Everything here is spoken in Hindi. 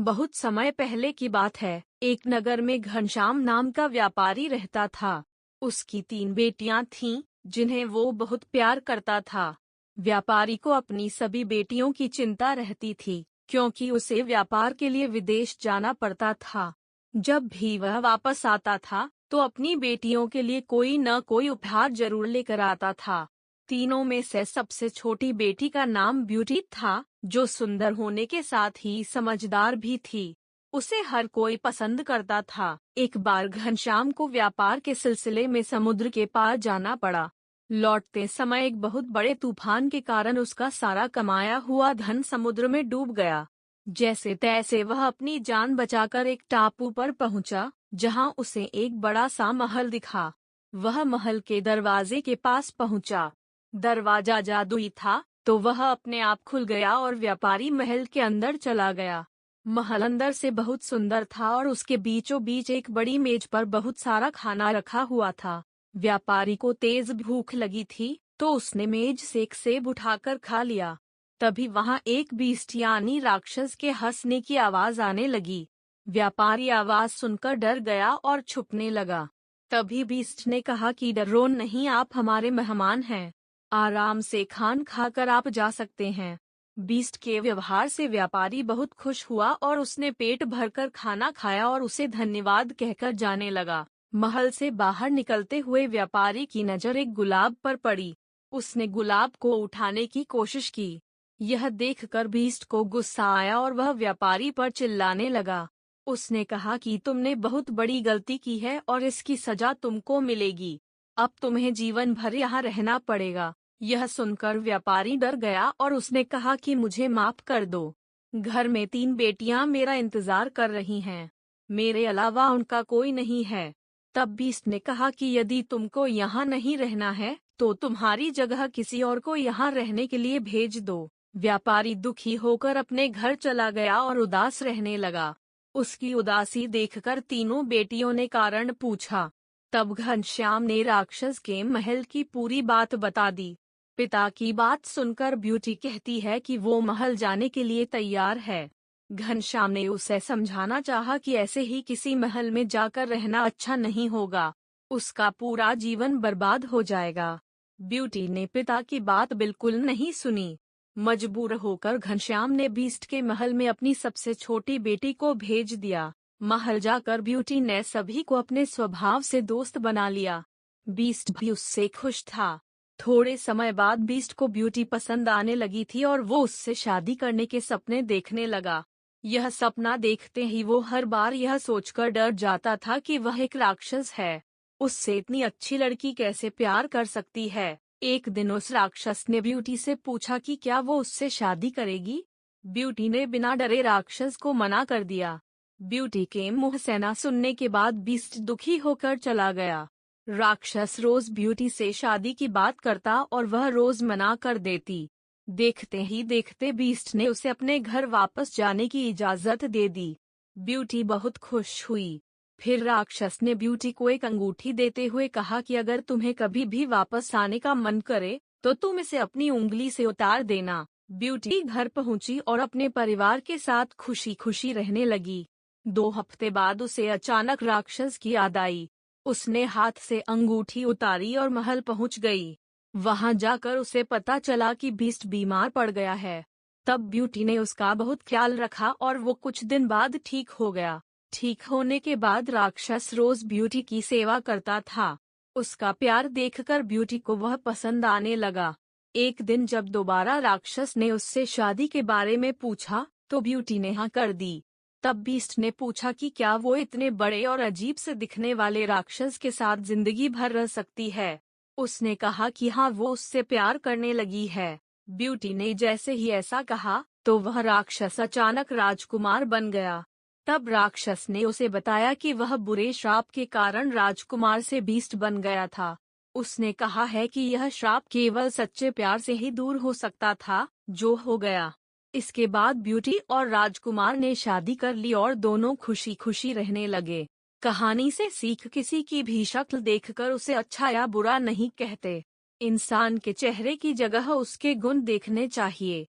बहुत समय पहले की बात है। एक नगर में घनश्याम नाम का व्यापारी रहता था। उसकी 3 बेटियां थीं, जिन्हें वो बहुत प्यार करता था। व्यापारी को अपनी सभी बेटियों की चिंता रहती थी, क्योंकि उसे व्यापार के लिए विदेश जाना पड़ता था। जब भी वह वापस आता था, तो अपनी बेटियों के लिए कोई न कोई उपहार जरूर लेकर आता था। तीनों में से सबसे छोटी बेटी का नाम ब्यूटी था, जो सुंदर होने के साथ ही समझदार भी थी। उसे हर कोई पसंद करता था। एक बार घनश्याम को व्यापार के सिलसिले में समुद्र के पार जाना पड़ा। लौटते समय एक बहुत बड़े तूफान के कारण उसका सारा कमाया हुआ धन समुद्र में डूब गया। जैसे तैसे वह अपनी जान बचाकर एक टापू पर पहुंचा, जहां उसे एक बड़ा सा महल दिखा। वह महल के दरवाजे के पास पहुंचा। दरवाजा जादुई था, तो वह अपने आप खुल गया और व्यापारी महल के अंदर चला गया। महल अंदर से बहुत सुंदर था और उसके बीचों बीच एक बड़ी मेज पर बहुत सारा खाना रखा हुआ था। व्यापारी को तेज भूख लगी थी, तो उसने मेज से एक सेब उठाकर खा लिया। तभी वहां एक बीस्ट यानी राक्षस के हंसने की आवाज आने लगी। व्यापारी आवाज सुनकर डर गया और छुपने लगा। तभी बीस्ट ने कहा कि डरो नहीं, आप हमारे मेहमान हैं। आराम से खान खाकर आप जा सकते हैं। बीस्ट के व्यवहार से व्यापारी बहुत खुश हुआ और उसने पेट भरकर खाना खाया और उसे धन्यवाद कहकर जाने लगा। महल से बाहर निकलते हुए व्यापारी की नजर एक गुलाब पर पड़ी। उसने गुलाब को उठाने की कोशिश की। यह देखकर बीस्ट को गुस्सा आया और वह व्यापारी पर चिल्लाने लगा। उसने कहा कि तुमने बहुत बड़ी गलती की है और इसकी सजा तुमको मिलेगी। अब तुम्हें जीवन भर यहाँ रहना पड़ेगा। यह सुनकर व्यापारी डर गया और उसने कहा कि मुझे माफ कर दो। घर में 3 बेटियां मेरा इंतजार कर रही हैं। मेरे अलावा उनका कोई नहीं है। तब बीस्ट ने कहा कि यदि तुमको यहाँ नहीं रहना है, तो तुम्हारी जगह किसी और को यहाँ रहने के लिए भेज दो। व्यापारी दुखी होकर अपने घर चला गया और उदास रहने लगा। उसकी उदासी देखकर तीनों बेटियों ने कारण पूछा। तब घनश्याम ने राक्षस के महल की पूरी बात बता दी। पिता की बात सुनकर ब्यूटी कहती है कि वो महल जाने के लिए तैयार है। घनश्याम ने उसे समझाना चाहा कि ऐसे ही किसी महल में जाकर रहना अच्छा नहीं होगा। उसका पूरा जीवन बर्बाद हो जाएगा। ब्यूटी ने पिता की बात बिल्कुल नहीं सुनी। मजबूर होकर घनश्याम ने बीस्ट के महल में अपनी सबसे छोटी बेटी को भेज दिया। महल जाकर ब्यूटी ने सभी को अपने स्वभाव से दोस्त बना लिया। बीस्ट भी उससे खुश था। थोड़े समय बाद बीस्ट को ब्यूटी पसंद आने लगी थी और वो उससे शादी करने के सपने देखने लगा। यह सपना देखते ही वो हर बार यह सोचकर डर जाता था कि वह एक राक्षस है। उससे इतनी अच्छी लड़की कैसे प्यार कर सकती है। एक दिन उस राक्षस ने ब्यूटी से पूछा कि क्या वो उससे शादी करेगी। ब्यूटी ने बिना डरे राक्षस को मना कर दिया। ब्यूटी के मुंह से ना सुनने के बाद बीस्ट दुखी होकर चला गया। राक्षस रोज ब्यूटी से शादी की बात करता और वह रोज मना कर देती। देखते ही देखते बीस्ट ने उसे अपने घर वापस जाने की इजाजत दे दी। ब्यूटी बहुत खुश हुई। फिर राक्षस ने ब्यूटी को एक अंगूठी देते हुए कहा कि अगर तुम्हें कभी भी वापस आने का मन करे, तो तुम इसे अपनी उंगली से उतार देना। ब्यूटी घर पहुंची और अपने परिवार के साथ खुशी खुशी रहने लगी। 2 हफ्ते बाद उसे अचानक राक्षस की याद आई। उसने हाथ से अंगूठी उतारी और महल पहुंच गई। वहां जाकर उसे पता चला कि बीस्ट बीमार पड़ गया है। तब ब्यूटी ने उसका बहुत ख्याल रखा और वो कुछ दिन बाद ठीक हो गया। ठीक होने के बाद राक्षस रोज ब्यूटी की सेवा करता था। उसका प्यार देखकर ब्यूटी को वह पसंद आने लगा। एक दिन जब दोबारा राक्षस ने उससे शादी के बारे में पूछा, तो ब्यूटी ने हाँ कर दी। तब बीस्ट ने पूछा कि क्या वो इतने बड़े और अजीब से दिखने वाले राक्षस के साथ जिंदगी भर रह सकती है। उसने कहा कि हाँ, वो उससे प्यार करने लगी है। ब्यूटी ने जैसे ही ऐसा कहा, तो वह राक्षस अचानक राजकुमार बन गया। तब राक्षस ने उसे बताया कि वह बुरे श्राप के कारण राजकुमार से बीस्ट बन गया था। उसने कहा है कि यह श्राप केवल सच्चे प्यार से ही दूर हो सकता था, जो हो गया। इसके बाद ब्यूटी और राजकुमार ने शादी कर ली और दोनों खुशी खुशी रहने लगे। कहानी से सीख, किसी की भी शक्ल देखकर उसे अच्छा या बुरा नहीं कहते। इंसान के चेहरे की जगह उसके गुण देखने चाहिए।